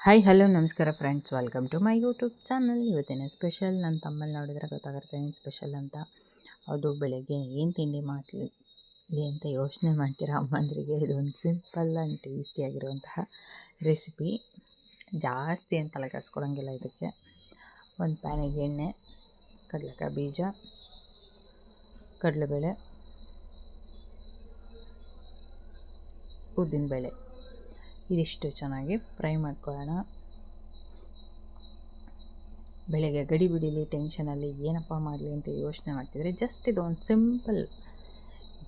Hi hello ನಮಸ್ಕಾರ friends, welcome to my YouTube channel. ಇವತ್ತಿನ special ನನ್ನ ತಮ್ಮಲ್ಲಿ ನೋಡಿದ್ರೆ ಗೊತ್ತಾಗುತ್ತೆ ಏನು ಸ್ಪೆಷಲ್ ಅಂತ. ಅದು ಬೆಳಗ್ಗೆ ಏನು ತಿಂಡಿ ಮಾಡಲಿ ಅಂತ ಯೋಚನೆ ಮಾಡ್ತೀರಾ ಅಮ್ಮಂದ್ರಿಗೆ. ಇದೊಂದು ಸಿಂಪಲ್ ಆ್ಯಂಡ್ ಟೇಸ್ಟಿಯಾಗಿರುವಂತಹ ರೆಸಿಪಿ. ಜಾಸ್ತಿ ಏನು ತಲೆ ಕೆಡಿಸ್ಕೊಳಂಗಿಲ್ಲ ಇದಕ್ಕೆ. ಒಂದು ಪ್ಯಾನಿಗೆ ಎಣ್ಣೆ, ಕಡಲೆಕಾಯಿ ಬೀಜ, ಕಡಲೆಬೇಳೆ, ಉದ್ದಿನಬೇಳೆ ಇದಿಷ್ಟು ಚೆನ್ನಾಗಿ ಫ್ರೈ ಮಾಡ್ಕೊಳ್ಳೋಣ. ಬೆಳಗ್ಗೆ ಗಡಿ ಬಿಡಿಲಿ ಟೆನ್ಷನಲ್ಲಿ ಏನಪ್ಪ ಮಾಡಲಿ ಅಂತ ಯೋಚನೆ ಮಾಡ್ತಿದ್ರೆ ಜಸ್ಟ್ ಇದೊಂದು ಸಿಂಪಲ್,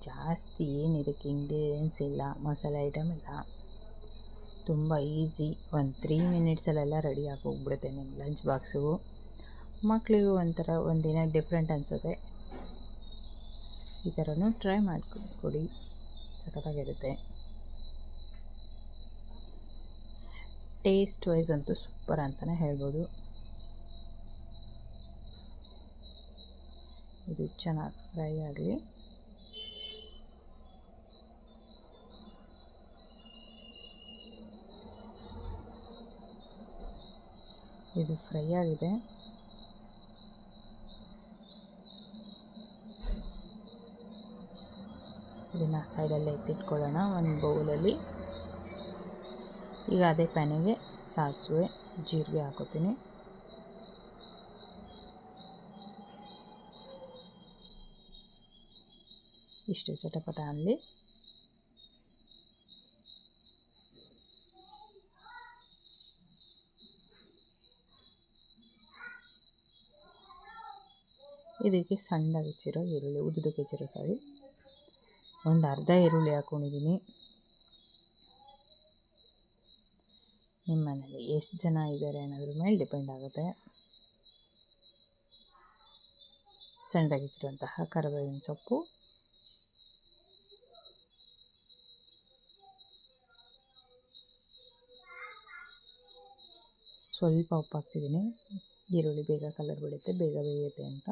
ಜಾಸ್ತಿ ಏನು ಇದಕ್ಕೆ ಇಂಗ್ರೀಡಿಯೆಂಟ್ಸ್ ಇಲ್ಲ, ಮಸಾಲೆ ಐಟಮ್ ಇಲ್ಲ, ತುಂಬ ಈಸಿ. ಒಂದು 3 ಮಿನಿಟ್ಸಲ್ಲೆಲ್ಲ ರೆಡಿ ಆಗಿ ಹೋಗ್ಬಿಡುತ್ತೆ ನಿಮ್ಮ ಲಂಚ್ ಬಾಕ್ಸು. ಮಕ್ಕಳಿಗೂ ಒಂದಿನ ಡಿಫ್ರೆಂಟ್ ಅನಿಸುತ್ತೆ. ಈ ಥರನೂ ಟ್ರೈ ಮಾಡಿಕೊಡಿ, ಸಖತ್ತಾಗಿರುತ್ತೆ. ಟೇಸ್ಟ್ ವೈಸ್ ಅಂತೂ ಸೂಪರ್ ಅಂತಲೇ ಹೇಳ್ಬೋದು. ಇದು ಚೆನ್ನಾಗಿ ಫ್ರೈ ಆಗಲಿ. ಇದು ಫ್ರೈ ಆಗಿದೆ. ಇದನ್ನು ಸೈಡಲ್ಲೇ ಎತ್ತಿಟ್ಕೊಳ್ಳೋಣ ಒಂದು ಬೌಲಲ್ಲಿ. ಈಗ ಅದೇ ಪ್ಯಾನಿಗೆ ಸಾಸಿವೆ, ಜೀರಿಗೆ ಹಾಕೋತೀನಿ. ಇಷ್ಟು ಚಟಪಟ ಅನ್ನಲಿ. ಇದಕ್ಕೆ ಸಣ್ಣದಾಗಿ ಹೆಚ್ಚಿರೋ ಈರುಳ್ಳಿ, ಉದ್ದಕ್ಕೆ ಹೆಚ್ಚಿರೋ ಒಂದು ಅರ್ಧ ಈರುಳ್ಳಿ ಹಾಕ್ಕೊಂಡಿದ್ದೀನಿ. ನಿಮ್ಮ ಮನೇಲಿ ಎಷ್ಟು ಜನ ಇದ್ದಾರೆ ಅನ್ನೋದ್ರ ಮೇಲೆ ಡಿಪೆಂಡ್ ಆಗುತ್ತೆ. ಸಣ್ಣದಾಗಿ ಹೆಚ್ಚಿರುವಂತಹ ಕರಿಬೇವಿನ ಸೊಪ್ಪು, ಸ್ವಲ್ಪ ಉಪ್ಪು ಹಾಕ್ತಿದ್ದೀನಿ. ಈರುಳ್ಳಿ ಬೇಗ ಕಲರ್ ಬಿಡುತ್ತೆ, ಬೇಗ ಬೇಯುತ್ತೆ ಅಂತ.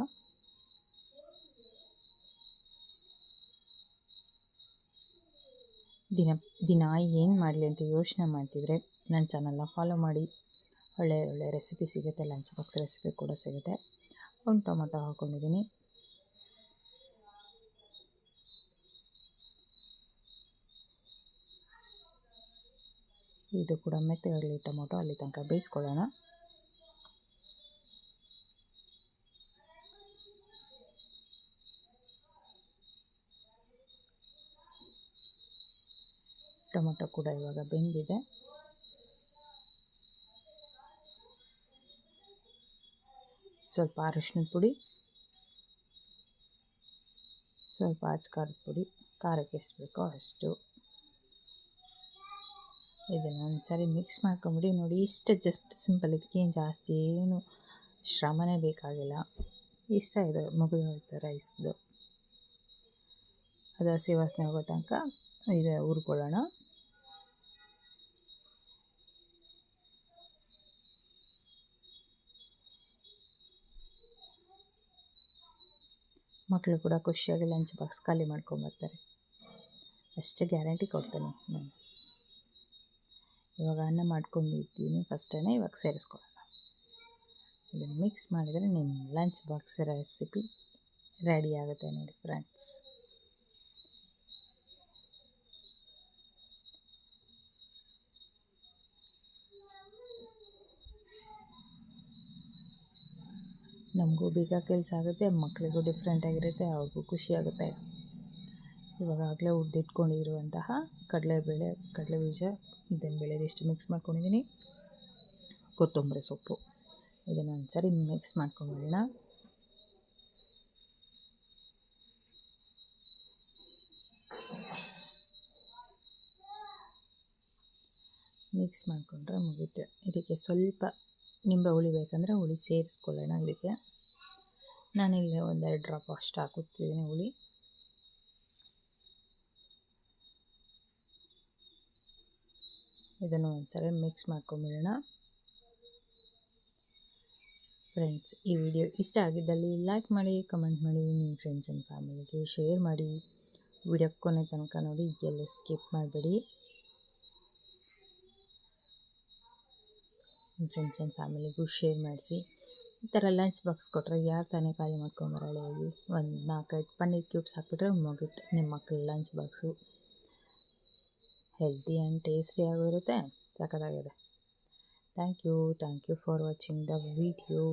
ದಿನ ಏನು ಮಾಡಲಿ ಅಂತ ಯೋಚನೆ ಮಾಡ್ತಿದ್ರೆ ನನ್ನ ಚಾನಲ್ನ ಫಾಲೋ ಮಾಡಿ. ಒಳ್ಳೆ ರೆಸಿಪಿ ಸಿಗುತ್ತೆ, ಲಂಚ್ ಬಾಕ್ಸ್ ರೆಸಿಪಿ ಕೂಡ ಸಿಗುತ್ತೆ. ಒಂದು ಟೊಮೊಟೊ ಹಾಕ್ಕೊಂಡಿದ್ದೀನಿ. ಇದು ಕೂಡ ಮೆತ್ತಗಾಗಲಿ ಟೊಮೊಟೊ, ಅಲ್ಲಿ ತನಕ ಬೇಯಿಸ್ಕೊಳ್ಳೋಣ. ಟೊಮೊಟೊ ಕೂಡ ಇವಾಗ ಬೆಂದಿದೆ. ಸ್ವಲ್ಪ ಅರಿಶಿಣದ ಪುಡಿ, ಸ್ವಲ್ಪ ಖಾರದ ಪುಡಿ, ಖಾರಕ್ಕೆ ಎಷ್ಟು ಬೇಕೋ ಅಷ್ಟು. ಇದನ್ನು ಒಂದ್ಸರಿ ಮಿಕ್ಸ್ ಮಾಡ್ಕೊಂಬಿಡಿ. ನೋಡಿ, ಇಷ್ಟು ಜಸ್ಟ್ ಸಿಂಪಲ್. ಇದಕ್ಕೇನು ಜಾಸ್ತಿ ಏನು ಶ್ರಮನೇ ಬೇಕಾಗಿಲ್ಲ. ಇಷ್ಟ ಇದೆ, ಮುಗಿದೋಯ್ತು ರೈಸ್ದು. ಅದು ಹಸಿ ವಾಸನೆ ಹೋಗೋ ತನಕ ಇದು ಹುರ್ಕೊಳ್ಳೋಣ. ಮಕ್ಕಳು ಕೂಡ ಖುಷಿಯಾಗಿ ಲಂಚ್ ಬಾಕ್ಸ್ ಖಾಲಿ ಮಾಡ್ಕೊಂಬರ್ತಾರೆ, ಅಷ್ಟು ಗ್ಯಾರಂಟಿ ಕೊಡ್ತೇನೆ ನಾನು. ಇವಾಗ ಅನ್ನ ಮಾಡ್ಕೊಂಡಿದ್ದೀನಿ ಫಸ್ಟೇ, ಇವಾಗ ಸೇರಿಸ್ಕೊಳ್ಳೋಣ. ಇದನ್ನು ಮಿಕ್ಸ್ ಮಾಡಿದರೆ ನಿಮ್ಮ ಲಂಚ್ ಬಾಕ್ಸ್ ರೆಸಿಪಿ ರೆಡಿ ಆಗುತ್ತೆ ನೋಡಿ ಫ್ರೆಂಡ್ಸ್. ನಮಗೂ ಬೇಗ ಕೆಲಸ ಆಗುತ್ತೆ, ಮಕ್ಕಳಿಗೂ ಡಿಫ್ರೆಂಟಾಗಿರುತ್ತೆ, ಅವ್ರಿಗೂ ಖುಷಿಯಾಗುತ್ತೆ. ಇವಾಗಲೇ ಹುರಿದಿಟ್ಕೊಂಡಿರುವಂತಹ ಕಡಲೆಬೇಳೆ, ಕಡಲೆಬೀಜ, ಉದ್ದಿನಬೇಳೆ ಇದಿಷ್ಟು ಮಿಕ್ಸ್ ಮಾಡ್ಕೊಂಡಿದ್ದೀನಿ. ಕೊತ್ತಂಬರಿ ಸೊಪ್ಪು, ಇದನ್ನು ಒಂದ್ಸರಿ ಮಿಕ್ಸ್ ಮಾಡ್ಕೊಂಬಿಡೋಣ. ಮಿಕ್ಸ್ ಮಾಡಿಕೊಂಡ್ರೆ ಮುಗಿಯುತ್ತೆ. ಇದಕ್ಕೆ ಸ್ವಲ್ಪ ನಿಂಬೆ ಹುಳಿ ಬೇಕಂದರೆ ಹುಳಿ ಸೇರಿಸ್ಕೊಳ್ಳೋಣ. ಇದಕ್ಕೆ ನಾನಿಲ್ಲಿ 1-2 ಡ್ರಾಪ್ ಅಷ್ಟು ಹಾಕುತ್ತಿದ್ದೀನಿ ಹುಳಿ. ಇದನ್ನು ಒಂದ್ಸರಿ ಮಿಕ್ಸ್ ಮಾಡ್ಕೊಂಬಿಡೋಣ. ಫ್ರೆಂಡ್ಸ್, ಈ ವಿಡಿಯೋ ಇಷ್ಟ ಆಗಿದ್ದಲ್ಲಿ ಲೈಕ್ ಮಾಡಿ, ಕಮೆಂಟ್ ಮಾಡಿ, ನಿಮ್ಮ ಫ್ರೆಂಡ್ಸ್ ಆ್ಯಂಡ್ ಫ್ಯಾಮಿಲಿಗೆ ಶೇರ್ ಮಾಡಿ. ವಿಡಿಯೋ ಕೊನೆ ತನಕ ನೋಡಿ, ಎಲ್ಲ ಸ್ಕಿಪ್ ಮಾಡಬೇಡಿ. ನಿಮ್ಮ ಫ್ರೆಂಡ್ಸ್ ಆ್ಯಂಡ್ ಫ್ಯಾಮಿಲಿಗೂ ಶೇರ್ ಮಾಡಿಸಿ. ಈ ಥರ ಲಂಚ್ ಬಾಕ್ಸ್ ಕೊಟ್ಟರೆ ಯಾರು ತಾನೇ ಖಾಲಿ ಮಾಡ್ಕೊಂಬರಲ್ಲ ಹೇಳಿ. ಒಂದು 4-5 ಪನ್ನೀರ್ ಕ್ಯೂಬ್ಸ್ ಹಾಕ್ಬಿಟ್ರೆ ಮುಗೀತು ನಿಮ್ಮ ಮಕ್ಳ ಲಂಚ್ ಬಾಕ್ಸು. ಹೆಲ್ತಿ ಆ್ಯಂಡ್ ಟೇಸ್ಟಿಯಾಗೂ ಇರುತ್ತೆ, ಸಖತ್ತಾಗಿದೆ. Thank you for watching the video.